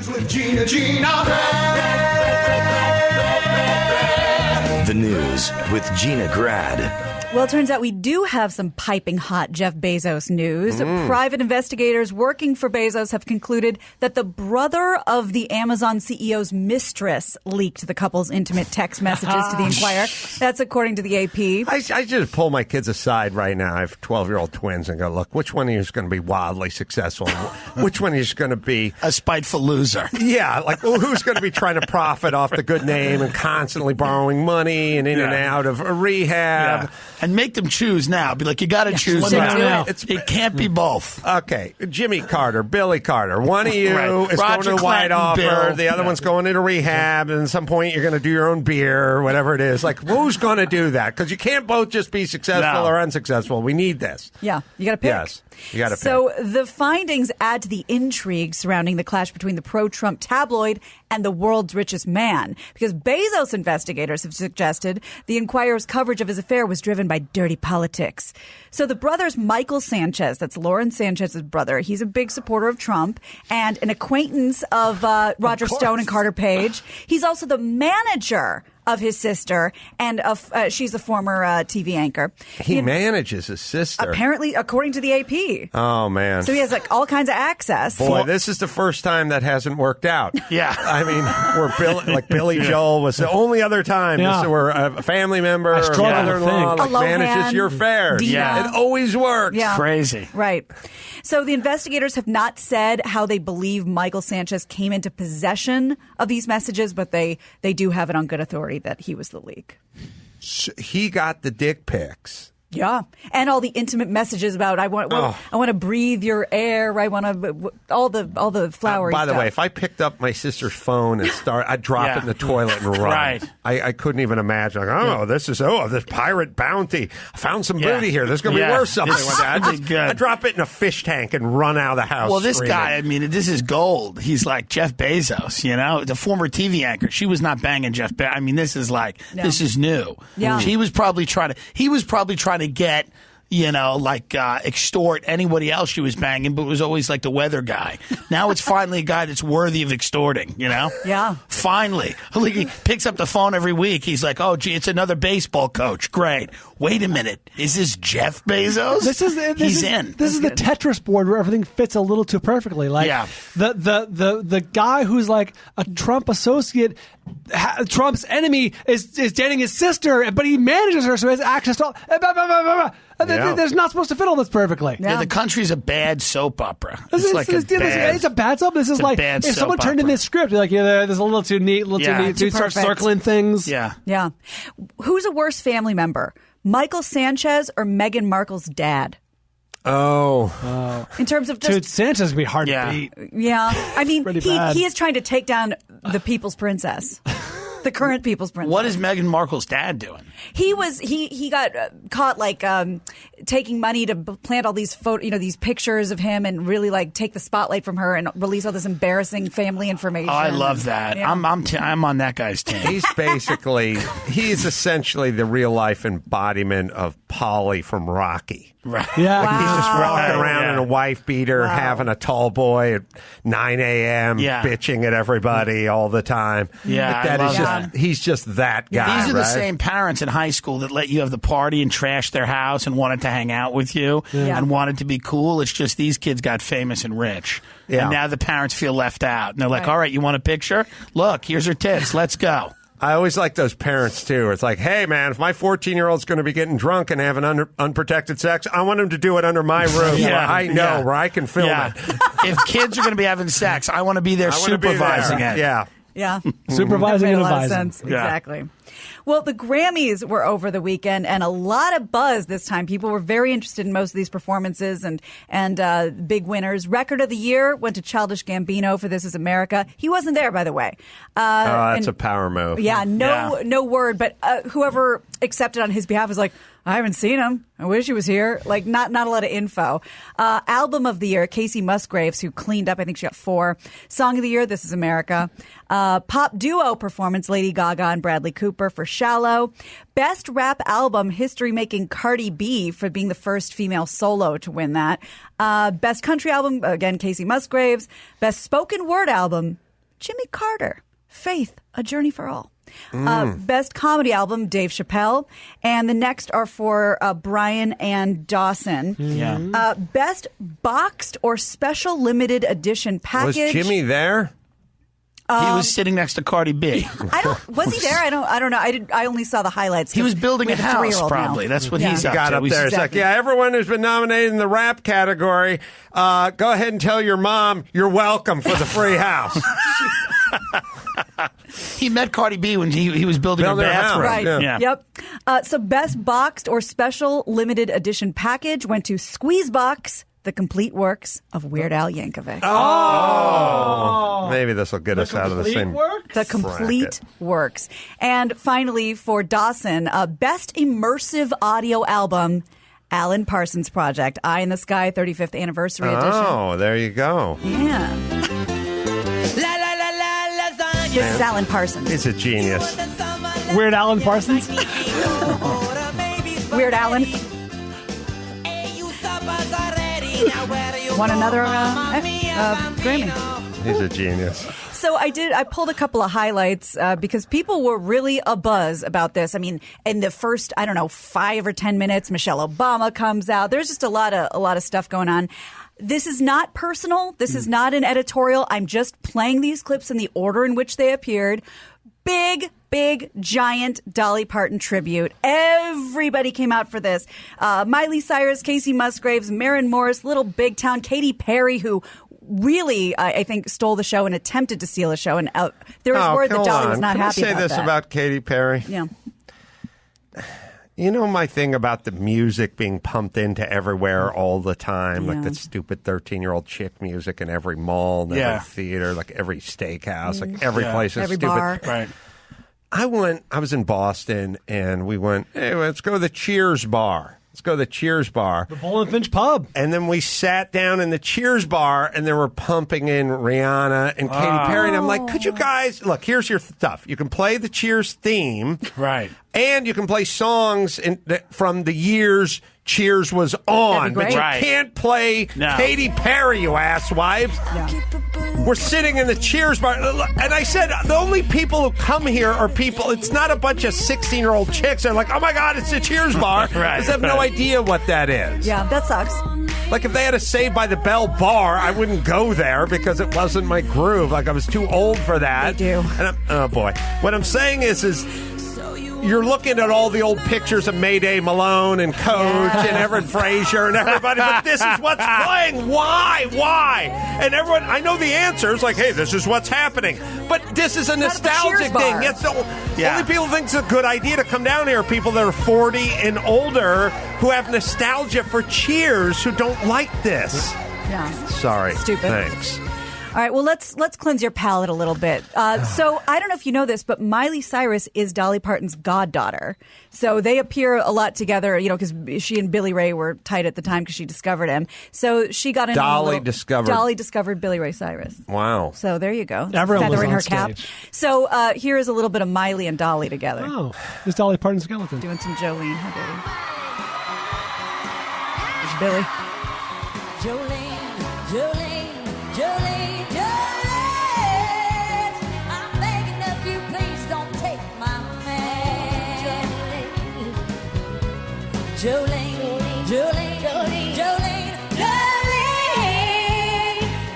News with Gina. The News with Gina Grad. Well, it turns out we do have some piping hot Jeff Bezos news. Private investigators working for Bezos have concluded that the brother of the Amazon CEO's mistress leaked the couple's intimate text messages to the Inquirer. That's according to the AP. I just pull my kids aside right now. I have 12-year-old twins and go, look, which one of you is going to be wildly successful? Which one is going to be a spiteful loser? Yeah, like who's going to be trying to profit off the good name and constantly borrowing money and in and out of rehab? Yeah. And make them choose now. Be like, you got to choose now. It can't be both. Okay, Jimmy Carter, Billy Carter. One of you is Roger going to the White Offer. Bill. The other one's going into rehab. And at some point, you're going to do your own beer or whatever it is. Like, who's going to do that? Because you can't both just be successful or unsuccessful. We need this. Yeah, you got to pick. Yes, you got to pick. So the findings add to the intrigue surrounding the clash between the pro-Trump tabloid and the world's richest man. Because Bezos investigators have suggested the Inquirer's coverage of his affair was driven by dirty politics. So the brothers Michael Sanchez, that's Lauren Sanchez's brother, he's a big supporter of Trump and an acquaintance of Roger Stone and Carter Page. He's also the manager of his sister, and she's a former TV anchor. He manages his sister. Apparently, according to the AP. Oh, man. So he has like all kinds of access. Boy, this is the first time that hasn't worked out. Yeah. I mean, where Billy Joel was the only other time where a family member or mother-in-law manages your affairs. Dina. It always works. Yeah. Crazy. Right. So the investigators have not said how they believe Michael Sanchez came into possession of these messages, but they do have it on good authority that he was the leak. He got the dick pics. Yeah, and all the intimate messages about I want to breathe your air. I want to all the flowery by the stuff. way, if I picked up my sister's phone and I'd drop it in the toilet and run. Right. I couldn't even imagine. Like, this pirate bounty. I found some booty here. There's going to be worth something with that. I'd drop it in a fish tank and run out of the house. Well, this screaming. guy, I mean, this is gold. He's like Jeff Bezos, the former TV anchor. She was not banging Jeff Bezos. I mean, this is this is new. Yeah. He was probably trying to get, extort anybody else she was banging, but it was always like the weather guy. Now it's finally a guy that's worthy of extorting, Yeah. Finally. He picks up the phone every week. He's like, oh, gee, it's another baseball coach. Great. Wait a minute. Is this Jeff Bezos? This is the Tetris board where everything fits a little too perfectly. Like the guy who's like a Trump associate, Trump's enemy is dating his sister, but he manages her so he has access to all. There's not supposed to fit all this perfectly. Yeah, the country's a bad soap opera. It's a bad soap. This is like if someone turned in this script, you're like, there's a little too neat, too neat. So you start circling things. Yeah. Who's a worse family member, Michael Sanchez or Meghan Markle's dad? Oh. In terms of Dude, Sanchez can be hard to beat. Yeah. I mean, he is trying to take down the people's princess. The current people's princess. What is Meghan Markle's dad doing? He got caught taking money to plant all these these pictures of him and really take the spotlight from her and release all this embarrassing family information. Oh, I love that. Yeah. I'm on that guy's team. He's essentially the real life embodiment of Polly from Rocky. Right. Yeah. Like he's just walking around in a wife beater, having a tall boy at 9 a.m., bitching at everybody all the time. Yeah, he's just that guy. These are the same parents in high school that let you have the party and trash their house and wanted to hang out with you and wanted to be cool. It's just these kids got famous and rich. Yeah. And now the parents feel left out. And they're like, all right, you want a picture? Look, here's her tits. Let's go. I always like those parents, too. It's like, hey, man, if my 14-year-old's going to be getting drunk and having unprotected sex, I want him to do it under my roof where I know, where I can film it. If kids are going to be having sex, I want to be there supervising it. Yeah. Yeah. Supervising and a lot of advising. sense. Exactly. Well, the Grammys were over the weekend and a lot of buzz this time. People were very interested in most of these performances and big winners. Record of the year went to Childish Gambino for This Is America. He wasn't there, by the way. That's a power move. Yeah, no word. But whoever accepted on his behalf was like, I haven't seen him. I wish he was here. Not a lot of info. Album of the year, Casey Musgraves, who cleaned up. I think she got 4. Song of the year, This Is America. Pop duo performance, Lady Gaga and Bradley Cooper for Shallow. Best rap album, history-making Cardi B for being the first female solo to win that. Best country album, again, Casey Musgraves. Best spoken word album, Jimmy Carter, Faith, A Journey for All. Best comedy album, Dave Chappelle. And the next are for Brian and Dawson. Yeah. Best boxed or special limited edition package. Was Jimmy there? He was sitting next to Cardi B. Was he there? I don't know. I only saw the highlights. He was building a house, 3-year-old probably. now. That's what Yeah. he's He up got to. up there. It's Exactly. like, yeah, everyone who's been nominated in the rap category, go ahead and tell your mom you're welcome for the free house. He met Cardi B when he was building her Building her house. bathroom. Right. Yeah. Yep. So best boxed or special limited edition package went to Squeezebox, the complete works of Weird Al Yankovic. Oh. Maybe this will get us out of the same. The complete works. And finally, for Dawson, best immersive audio album, Alan Parsons Project, Eye in the Sky, 35th anniversary edition. Oh, there you go. Yeah. This is Alan Parsons. He's a genius. Weird Alan Parsons. Weird Alan. Won another Grammy. He's a genius. So I pulled a couple of highlights because people were really abuzz about this. I mean, in the first, 5 or 10 minutes, Michelle Obama comes out. There's just a lot of stuff going on. This is not personal. This is not an editorial. I'm just playing these clips in the order in which they appeared. Big, giant Dolly Parton tribute. Everybody came out for this. Miley Cyrus, Casey Musgraves, Maren Morris, Little Big Town, Katy Perry, who really, I think, stole the show and attempted to steal the show. And there was word that Dolly was not happy about that. Can I say this about Katy Perry? Yeah. You know my thing about the music being pumped into everywhere all the time, like that stupid 13-year-old chick music in every mall, and every theater, like every steakhouse, like every place is every stupid. bar. Right. I was in Boston, and we went, hey, let's go to the Cheers bar. Let's go to the Cheers bar. The Bull and Finch pub. And then we sat down in the Cheers bar, and they were pumping in Rihanna and Katy Perry. And I'm like, could you guys, look, here's your stuff. You can play the Cheers theme. Right. And you can play songs from the years Cheers was on. That'd be great. But you Right. can't play Katy Perry, you asswives. Yeah. We're sitting in the Cheers bar. And I said, the only people who come here are people, it's not a bunch of 16-year-old chicks. They're like, oh, my God, it's the Cheers bar. Right. Because they have no idea what that is. Yeah, that sucks. Like, if they had a Saved by the Bell bar, I wouldn't go there because it wasn't my groove. Like, I was too old for that. They do. And oh, boy. What I'm saying is you're looking at all the old pictures of Mayday Malone and Coach and Everett Frazier and everybody, but this is what's playing. Why? And everyone, I know the answers, like, hey, this is what's happening. But this is a nostalgic thing. Yes, only people think it's a good idea to come down here are people that are 40 and older who have nostalgia for Cheers who don't like this. Yeah. Sorry. Stupid. Thanks. All right, well, let's cleanse your palate a little bit. So I don't know if you know this, but Miley Cyrus is Dolly Parton's goddaughter. So they appear a lot together, because she and Billy Ray were tight at the time because she discovered him. So she got in. Dolly discovered Billy Ray Cyrus. Wow. So there you go. Everyone Feather was in on her cap. stage. So here is a little bit of Miley and Dolly together. Oh, this Dolly Parton skeleton. Doing some Jolene. Hi, Billy. Jolene, I'm begging of you, please don't take my man. Jolene,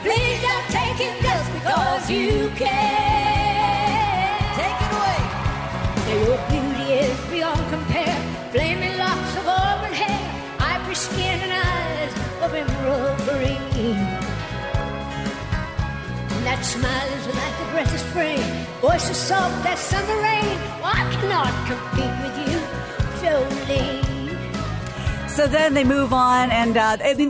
please don't take him just because you can. Take it away. Your beauty is beyond compare. Flaming locks of auburn hair, ivory skin and eyes of emerald green. That smile is like the breath of spring, voice is soft as summer rain. Well, I cannot compete with you, Jolene. So then they move on, and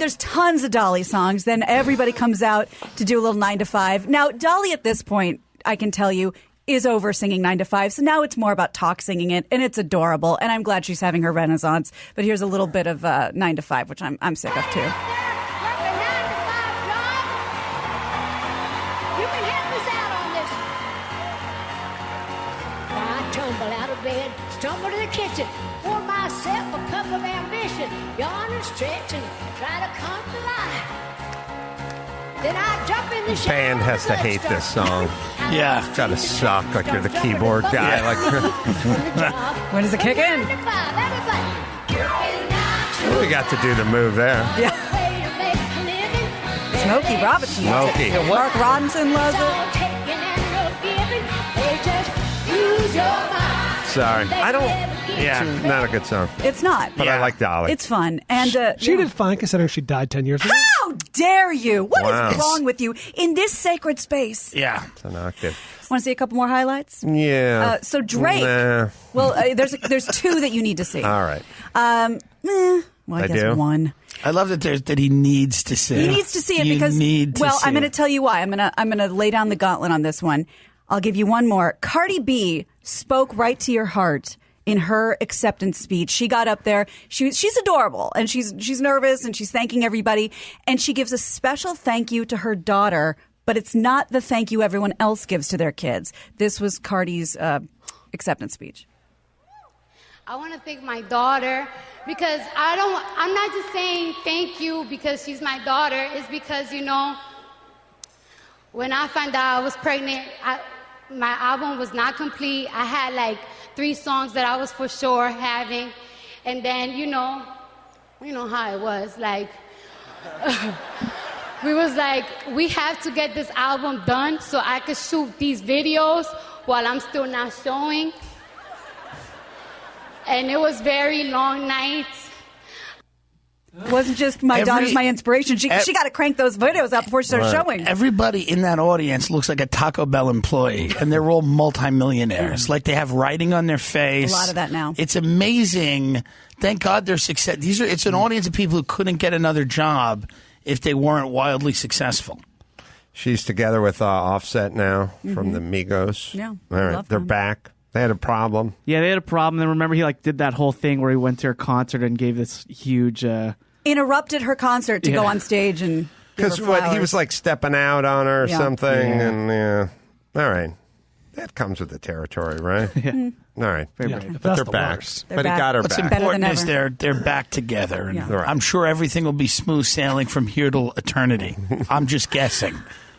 there's tons of Dolly songs. Then everybody comes out to do a little 9 to 5. Now, Dolly at this point, I can tell you, is over singing 9 to 5. So now it's more about talk singing it, and it's adorable. And I'm glad she's having her renaissance. But here's a little bit of 9 to 5, which I'm sick of too. Stumble to the kitchen, pour myself a cup of ambition, yawn and stretch and try to come to life. Then I jump in the shower. Band has to hate this song. Yeah. It's gotta suck like you're the keyboard guy. When does it kick in? We got to do the move there. Yeah. Smokey Robinson. Smokey. Mark Robinson loves it. Sorry. I don't. Yeah. It's not a good song. It's not. But I like Dolly. It's fun. And She did fine considering she died 10 years ago. How dare you? What is Wow. wrong with you in this sacred space? Yeah. It's an octave. Want to see a couple more highlights? Yeah. So Drake. Nah. Well, there's two that you need to see. All right. Well, I guess do? one. I love that he needs to see it. He needs to see it You because need to see I'm going to it. tell you why. I'm going to lay down the gauntlet on this one. I'll give you one more. Cardi B spoke right to your heart in her acceptance speech. She got up there. She's adorable, and she's nervous, and she's thanking everybody, and she gives a special thank you to her daughter, but it's not the thank you everyone else gives to their kids. This was Cardi's acceptance speech. I want to thank my daughter because I'm not just saying thank you because she's my daughter. It's because, when I found out I was pregnant, my album was not complete. I had like 3 songs that I was for sure having. And then, you know how it was. Like, we was like, we have to get this album done so I could shoot these videos while I'm still not showing. And it was very long nights. It wasn't just my daughter's my inspiration. She got to crank those videos out before she starts showing. Everybody in that audience looks like a Taco Bell employee, and they're all multimillionaires. Like they have writing on their face. A lot of that now. It's amazing. Thank God they're success. It's an audience of people who couldn't get another job if they weren't wildly successful. She's together with Offset now from the Migos. Yeah, All right. love They're them. back. They had a problem. Yeah, they had a problem. And remember, he did that whole thing where he went to her concert and gave this huge. Interrupted her concert to go on stage and Because he was like stepping out on her or something. Yeah. And all right. That comes with the territory, right? Yeah. All right. Yeah, But that's they're the back. worst. They're But he back. got her What's back. Better than important is ever. they're back together. And Yeah. Right. I'm sure everything will be smooth sailing from here till eternity. I'm just guessing.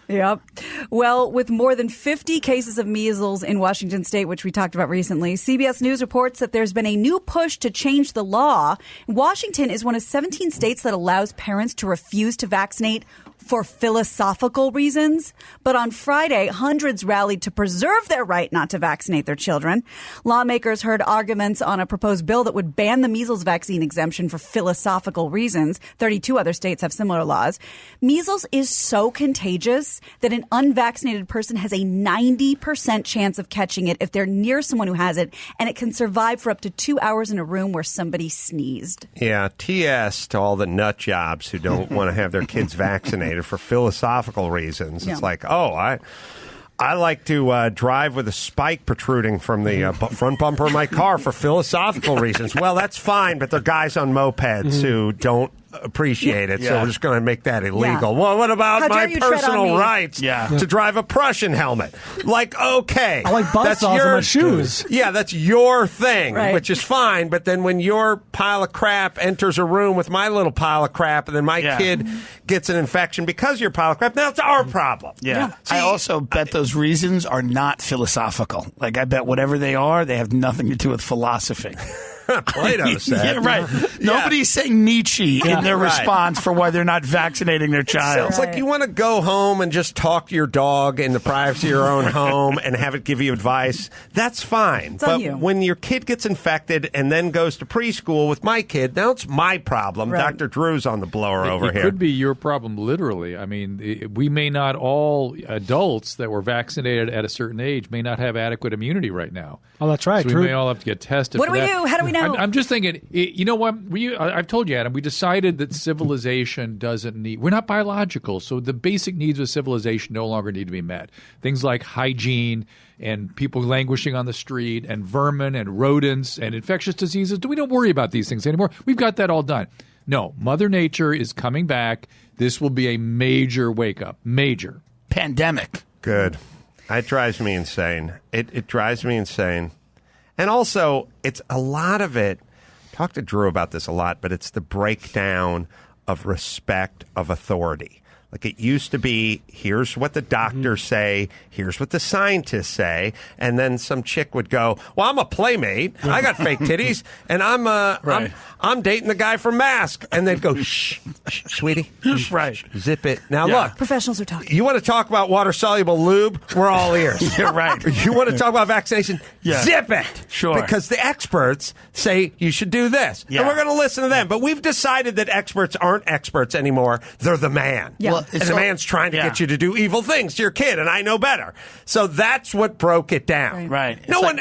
Yep. Well, with more than 50 cases of measles in Washington state, which we talked about recently, CBS News reports that there's been a new push to change the law. Washington is one of 17 states that allows parents to refuse to vaccinate for philosophical reasons. But on Friday, hundreds rallied to preserve their right not to vaccinate their children. Lawmakers heard arguments on a proposed bill that would ban the measles vaccine exemption for philosophical reasons. 32 other states have similar laws. Measles is so contagious that an unvaccinated person has a 90% chance of catching it if they're near someone who has it, and it can survive for up to 2 hours in a room where somebody sneezed. Yeah, TS to all the nut jobs who don't want to have their kids vaccinated for philosophical reasons. It's like, I like to drive with a spike protruding from the front bumper of my car for philosophical reasons. Well, that's fine, but they're guys on mopeds who don't appreciate it, so we're just going to make that illegal. Yeah. Well, what about How dare my you tread on personal me? rights to drive a Prussian helmet? Like, okay. I like buzzsaws in my shoes. Yeah, that's your thing, Right. which is fine, but then when your pile of crap enters a room with my little pile of crap, and then my kid gets an infection because of your pile of crap, now it's our problem. Yeah. See, I also bet those reasons are not philosophical. Like, I bet whatever they are, they have nothing to do with philosophy. Plato said. Yeah, right. Nobody's saying Nietzsche in their Right. response for why they're not vaccinating their child. It's like you want to go home and just talk to your dog in the privacy of your own home and have it give you advice. That's fine. It's on But you. when your kid gets infected and then goes to preschool with my kid, now it's my problem. Right. Dr. Drew's on the blower over it here. could be your problem, literally. I mean, we may not all adults that were vaccinated at a certain age may not have adequate immunity right now. Oh, that's right. So True. we may all have to get tested. What for do we that. do? How do we know? I'm just thinking. You know what? I've told you, Adam. We decided that civilization doesn't need. We're not biological, so the basic needs of civilization no longer need to be met. Things like hygiene and people languishing on the street and vermin and rodents and infectious diseases. We don't worry about these things anymore. We've got that all done. No, Mother Nature is coming back. This will be a major wake up. Major. Pandemic. Good. It drives me insane. It drives me insane. And also, it's a lot of it. Talk to Drew about this a lot, but it's the breakdown of respect of authority. Like it used to be, here's what the doctors say, here's what the scientists say, and then some chick would go, well, I'm a playmate, I got fake titties, and I'm dating the guy from Mask. And they'd go, shh, sweetie. Right. Zip it. Now look. Professionals are talking. You want to talk about water-soluble lube? We're all ears. You're right. You want to talk about vaccination? Yeah. Zip it. Sure. Because the experts say you should do this. Yeah. And we're going to listen to them. But we've decided that experts aren't experts anymore. They're the man. Yeah. Well, And the man's trying to get you to do evil things to your kid, and I know better. So that's what broke it down. Right. Someone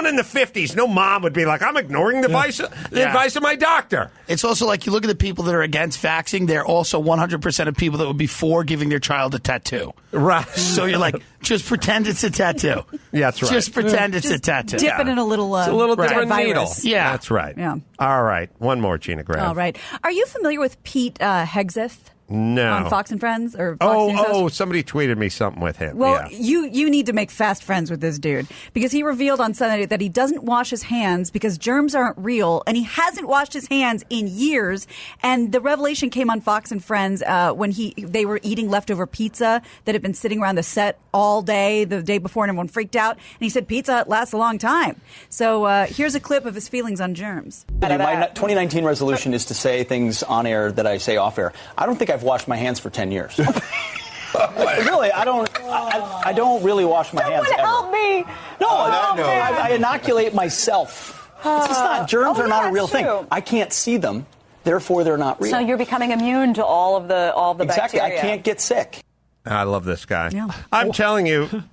in the 50s, no mom would be like, I'm ignoring the advice of my doctor. It's also like you look at the people that are against vaxxing, they're also 100% of people that would be for giving their child a tattoo. Right. So you're like, just pretend it's a tattoo. Yeah, that's right. Just pretend it's a tattoo. Dip it in a little, it's a little different needle. Yeah. That's right. Yeah. All right. One more, Gina Graham. All right. Are you familiar with Pete Hegseth? No. On Fox and Friends or Fox News Host? Somebody tweeted me something with him. Well, yeah. you need to make fast friends with this dude because he revealed on Sunday that he doesn't wash his hands because germs aren't real, and he hasn't washed his hands in years. And the revelation came on Fox and Friends when they were eating leftover pizza that had been sitting around the set all day the day before, and everyone freaked out. And he said pizza lasts a long time. So here's a clip of his feelings on germs. My 2019 resolution is to say things on air that I say off air. I don't think I've washed my hands for 10 years. Really, I don't really wash my hands ever. Help me! No, I inoculate myself. It's just not, germs are not a real thing. I can't see them, therefore they're not real. So you're becoming immune to all of the exactly, bacteria. I can't get sick. I love this guy. Yeah. I'm telling you,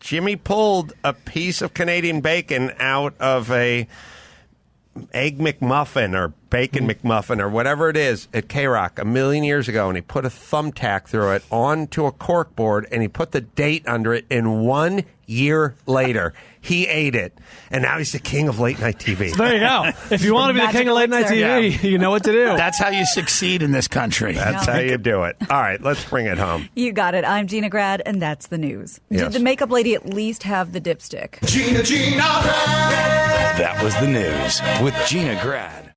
Jimmy pulled a piece of Canadian bacon out of a Egg McMuffin or Bacon McMuffin or whatever it is at K-Rock a million years ago, and he put a thumbtack through it onto a cork board, and he put the date under it, and 1 year later, he ate it. And now he's the king of late-night TV. There you go. If you want to be the king of late-night TV, you know what to do. That's how you succeed in this country. That's how you do it. All right, let's bring it home. You got it. I'm Gina Grad, and that's the news. Yes. Did the makeup lady at least have the dipstick? That was the news with Gina Grad.